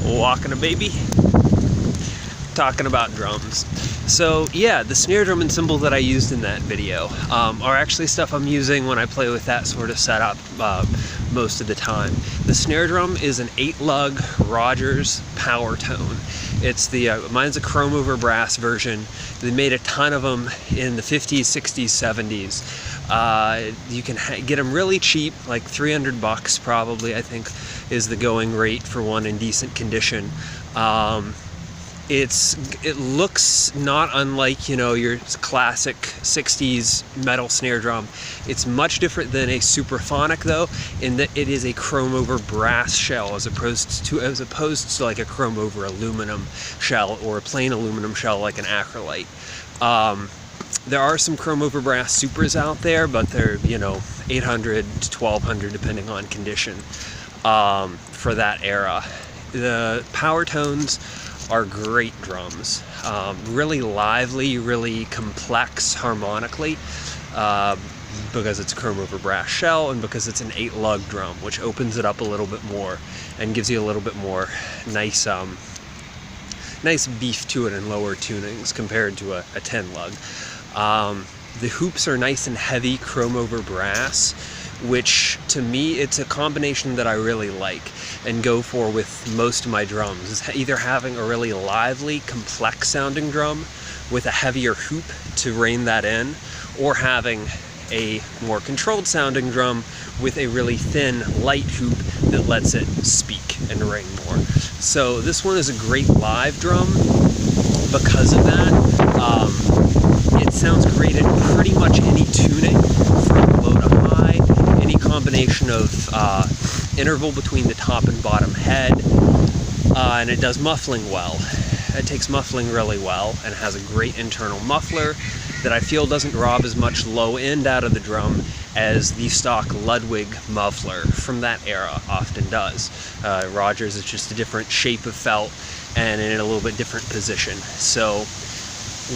Walking a baby, talking about drums. So yeah, the snare drum and cymbal that I used in that video are actually stuff I'm using when I play with that sort of setup most of the time. The snare drum is an 8-lug Rogers Powertone. It's mine's a chrome over brass version. They made a ton of them in the 50s, 60s, 70s. You can get them really cheap, like $300 probably, I think, is the going rate for one in decent condition. It looks not unlike, you know, your classic 60s metal snare drum. It's much different than a Supraphonic though, in that it is a chrome over brass shell as opposed to like a chrome over aluminum shell or a plain aluminum shell like an Acrolite. There are some chrome over brass Supras out there, but they're, you know, 800 to 1200 depending on condition for that era. The Powertones are great drums, really lively, really complex harmonically, because it's a chrome over brass shell and because it's an 8-lug drum, which opens it up a little bit more and gives you a little bit more nice beef to it and lower tunings compared to a 10-lug. The hoops are nice and heavy chrome over brass, which to me it's a combination that I really like and go for with most of my drums, is either having a really lively, complex sounding drum with a heavier hoop to rein that in, or having a more controlled sounding drum with a really thin, light hoop that lets it speak and ring more. So this one is a great live drum because of that. It sounds great at pretty much any tuning, from low to high, any combination of interval between the top and bottom head, and it does muffling well. It takes muffling really well and has a great internal muffler that I feel doesn't rob as much low end out of the drum as the stock Ludwig muffler from that era often does. Rogers is just a different shape of felt and in a little bit different position. So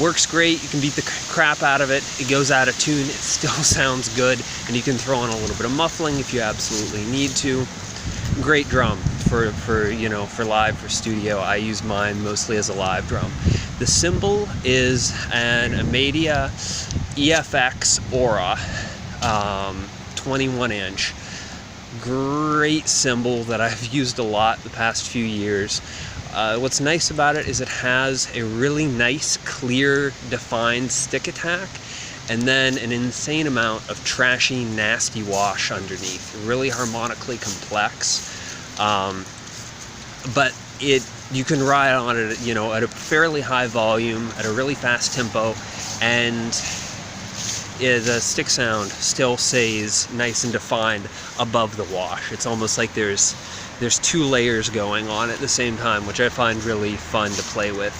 works great, you can beat the crap out of it, it goes out of tune, it still sounds good, and you can throw in a little bit of muffling if you absolutely need to. Great drum for you know, for live, for studio. I use mine mostly as a live drum. The cymbal is an Amedia EFX Aura 21-inch. Great cymbal that I've used a lot the past few years. What's nice about it is it has a really nice, clear, defined stick attack, and then an insane amount of trashy, nasty wash underneath. Really harmonically complex, but you can ride on it, you know, at a fairly high volume, at a really fast tempo, and the stick sound still stays nice and defined above the wash. It's almost like there's two layers going on at the same time, which I find really fun to play with.